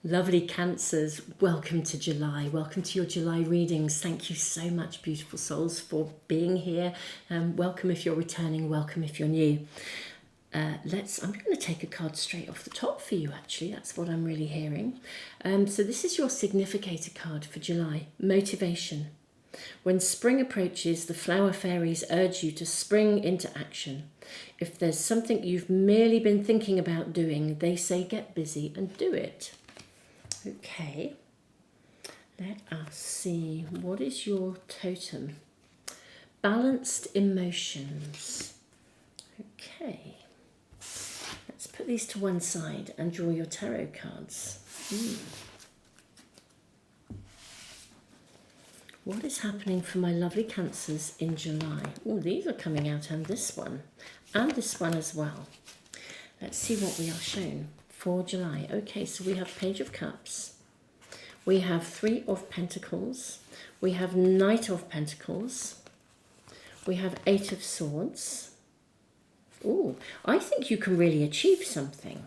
Lovely Cancers, welcome to July. Welcome to your July readings. Thank you so much, beautiful souls, for being here. Welcome if you're returning, welcome if you're new. I'm going to take a card straight off the top for you, actually. That's what I'm really hearing. So this is your significator card for July, motivation. When spring approaches, the flower fairies urge you to spring into action. If there's something you've merely been thinking about doing, they say get busy and do it. Okay, let us see, what is your totem? Balanced emotions. Okay, let's put these to one side and draw your tarot cards. What is happening for my lovely Cancers in July? Oh, these are coming out, and this one as well. Let's see what we are shown for July. Okay, so we have Page of Cups, we have Three of Pentacles, we have Knight of Pentacles, we have Eight of Swords. Oh, I think you can really achieve something.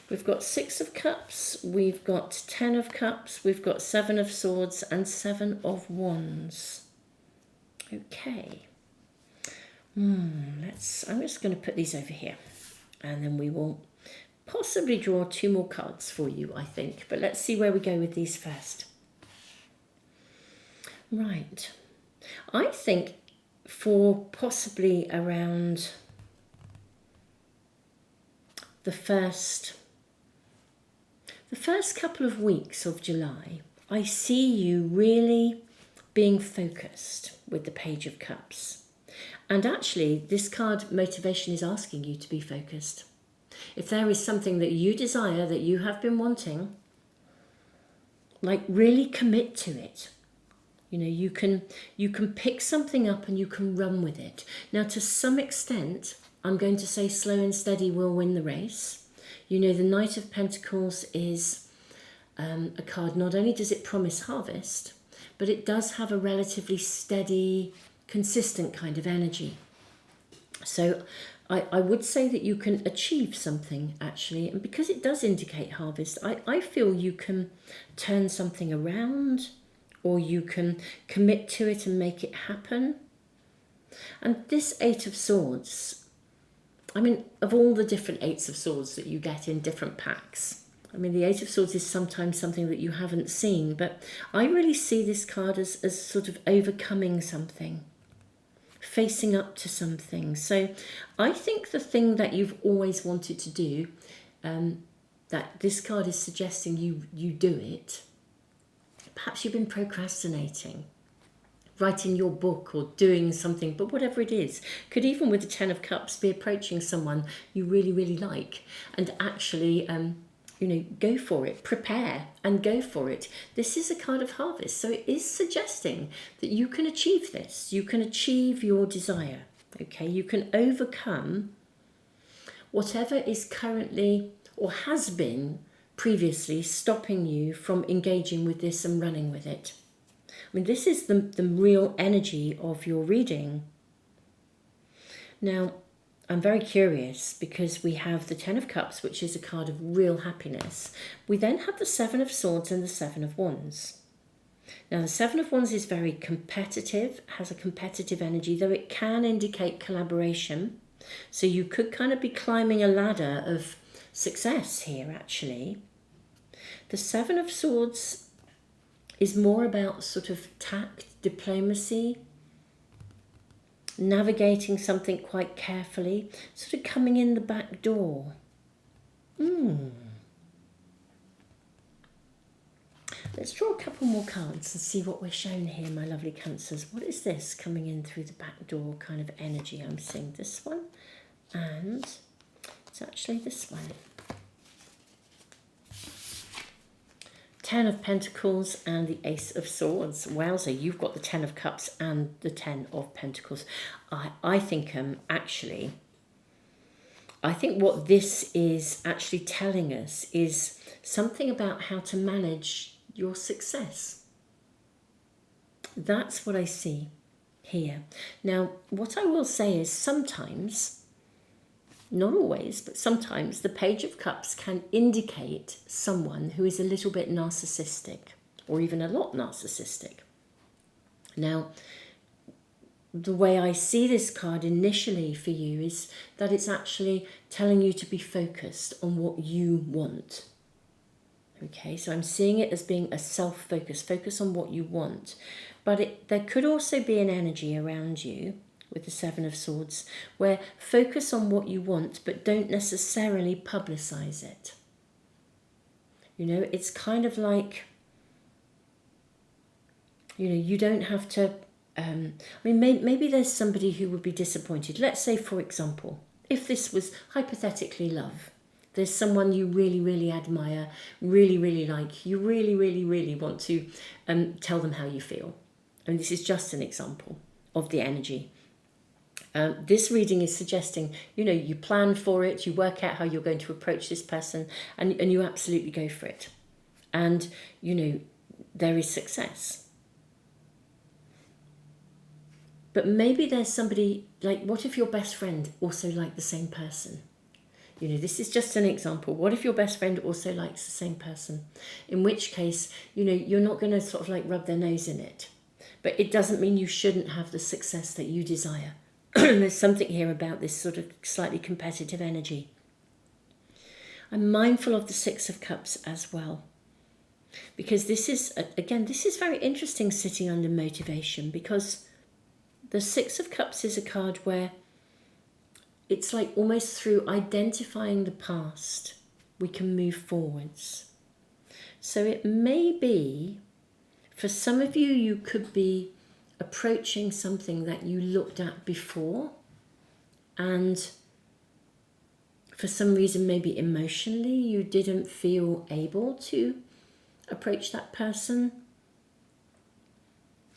We've got Six of Cups, we've got 10 of Cups, we've got Seven of Swords and Seven of Wands. Okay. I'm just going to put these over here, and then we will possibly draw two more cards for you, I think. But let's see where we go with these first. Right. I think for possibly around the first couple of weeks of July, I see you really being focused with the Page of Cups. And actually, this card, motivation, is asking you to be focused. If there is something that you desire, that you have been wanting, like really commit to it. You know, you can pick something up and you can run with it. Now, to some extent, I'm going to say slow and steady will win the race. You know, the Knight of Pentacles is a card, not only does it promise harvest, but it does have a relatively steady, consistent kind of energy. So I would say that you can achieve something, actually, and because it does indicate harvest, I feel you can turn something around, or you can commit to it and make it happen. And this Eight of Swords, I mean, of all the different Eights of Swords that you get in different packs, I mean, the Eight of Swords is sometimes something that you haven't seen, but I really see this card as sort of overcoming something, facing up to something. So I think the thing that you've always wanted to do, that this card is suggesting you do it. Perhaps you've been procrastinating, writing your book or doing something, but whatever it is, could even with the Ten of Cups be approaching someone you really, really like, and actually go for it, prepare and go for it. This is a card of harvest, so it is suggesting that you can achieve this. You can achieve your desire, okay? You can overcome whatever is currently or has been previously stopping you from engaging with this and running with it. I mean, this is the real energy of your reading. Now, I'm very curious because we have the Ten of Cups, which is a card of real happiness. We then have the Seven of Swords and the Seven of Wands. Now, the Seven of Wands is very competitive, has a competitive energy, though it can indicate collaboration. So you could kind of be climbing a ladder of success here, actually. The Seven of Swords is more about sort of tact, diplomacy, navigating something quite carefully, sort of coming in the back door. Let's draw a couple more cards and see what we're shown here, my lovely Cancers. What is this coming in through the back door kind of energy? I'm seeing this one, and it's actually this one. Ten of Pentacles and the Ace of Swords. Wowza, you've got the Ten of Cups and the Ten of Pentacles. I think what this is actually telling us is something about how to manage your success. That's what I see here. Now, what I will say is sometimes not always, but sometimes the Page of Cups can indicate someone who is a little bit narcissistic, or even a lot narcissistic. Now, the way I see this card initially for you is that it's actually telling you to be focused on what you want. Okay, so I'm seeing it as being a self-focus, focus on what you want. But there could also be an energy around you with the Seven of Swords where focus on what you want, but don't necessarily publicize it. You know, it's kind of like, you know, you don't have to, I mean, maybe there's somebody who would be disappointed. Let's say, for example, if this was hypothetically love, there's someone you really, really admire, really, really like, you really, really, really want to tell them how you feel. I mean, this is just an example of the energy. This reading is suggesting, you know, you plan for it, you work out how you're going to approach this person, and you absolutely go for it. And, you know, there is success. But maybe there's somebody, like, what if your best friend also liked the same person? You know, this is just an example. What if your best friend also likes the same person? In which case, you know, you're not going to sort of like rub their nose in it. But it doesn't mean you shouldn't have the success that you desire. There's something here about this sort of slightly competitive energy. I'm mindful of the Six of Cups as well. Because this is, again, this is very interesting sitting under motivation, because the Six of Cups is a card where it's like almost through identifying the past, we can move forwards. So it may be, for some of you, you could be approaching something that you looked at before, and for some reason, maybe emotionally, you didn't feel able to approach that person.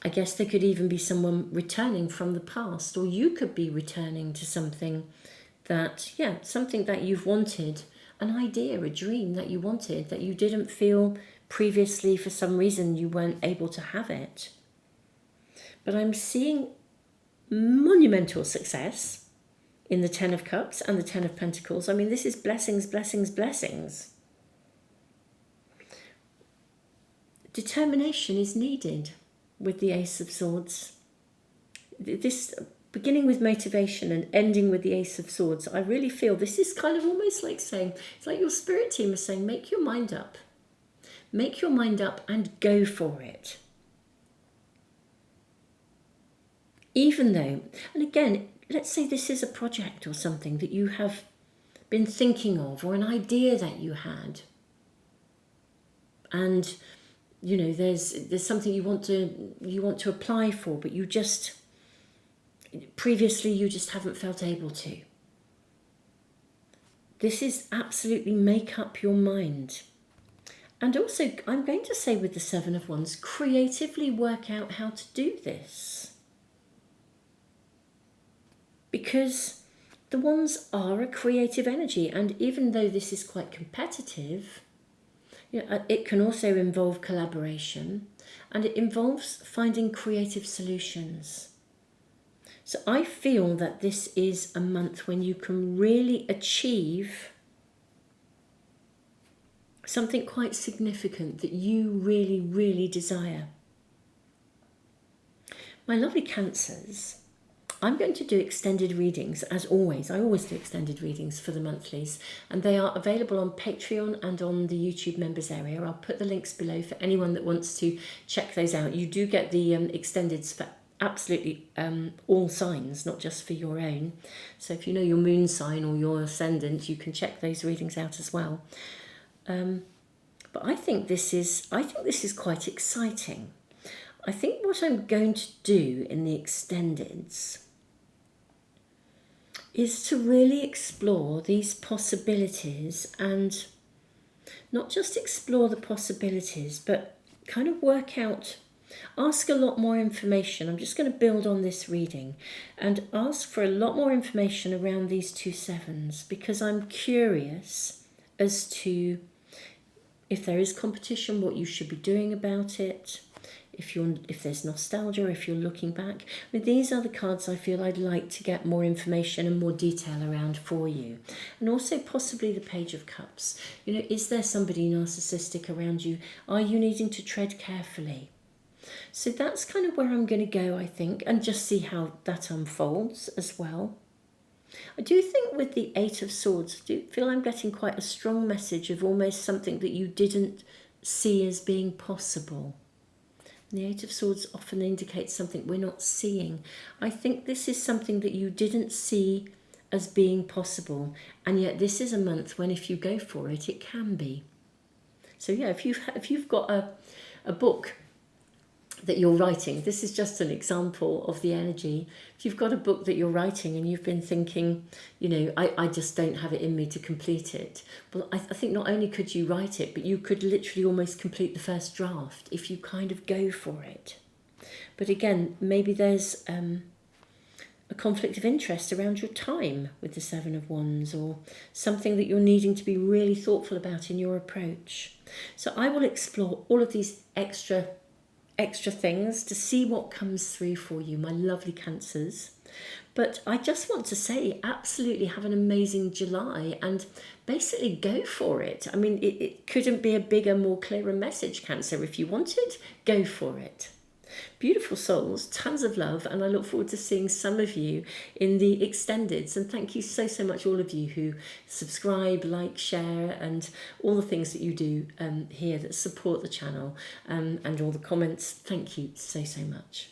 I guess there could even be someone returning from the past, or you could be returning to something that, something that you've wanted, an idea, a dream that you wanted, that you didn't feel previously, for some reason you weren't able to have it. But I'm seeing monumental success in the Ten of Cups and the Ten of Pentacles. I mean, this is blessings, blessings, blessings. Determination is needed with the Ace of Swords. This, beginning with motivation and ending with the Ace of Swords, I really feel this is kind of almost like saying, it's like your spirit team is saying, make your mind up. Make your mind up and go for it. Even though, and again, let's say this is a project or something that you have been thinking of, or an idea that you had, and you know there's something you want to apply for, but you just previously you just haven't felt able to. This is absolutely make up your mind. And also, I'm going to say with the Seven of Wands, creatively work out how to do this. Because the Wands are a creative energy, and even though this is quite competitive, you know, it can also involve collaboration, and it involves finding creative solutions. So I feel that this is a month when you can really achieve something quite significant that you really, really desire. My lovely Cancers, I'm going to do extended readings, as always. I always do extended readings for the monthlies, and they are available on Patreon and on the YouTube members area. I'll put the links below for anyone that wants to check those out. You do get the extendeds for absolutely all signs, not just for your own. So if you know your moon sign or your ascendant, you can check those readings out as well. But I think this is quite exciting. I think what I'm going to do in the extendeds is to really explore these possibilities, and not just explore the possibilities, but kind of work out, ask a lot more information. I'm just going to build on this reading and ask for a lot more information around these two sevens, because I'm curious as to if there is competition, what you should be doing about it. if there's nostalgia, if you're looking back. I mean, these are the cards I feel I'd like to get more information and more detail around for you. And also possibly the Page of Cups. You know, is there somebody narcissistic around you? Are you needing to tread carefully? So that's kind of where I'm going to go, I think, and just see how that unfolds as well. I do think with the Eight of Swords, I do feel I'm getting quite a strong message of almost something that you didn't see as being possible. And the Eight of Swords often indicates something we're not seeing. I think this is something that you didn't see as being possible, and yet this is a month when if you go for it, it can be. So yeah, if you've got a book that you're writing, this is just an example of the energy. If you've got a book that you're writing and you've been thinking, you know, I just don't have it in me to complete it. Well, I think not only could you write it, but you could literally almost complete the first draft if you kind of go for it. But again, maybe there's a conflict of interest around your time with the Seven of Wands, or something that you're needing to be really thoughtful about in your approach. So I will explore all of these extra things to see what comes through for you, my lovely Cancers. But I just want to say, absolutely have an amazing July and basically go for it. I mean, it couldn't be a bigger, more clearer message, Cancer. If you want it, go for it. Beautiful souls, tons of love, and I look forward to seeing some of you in the extendeds. And thank you so much, all of you who subscribe, like, share, and all the things that you do here that support the channel, and all the comments. Thank you so much.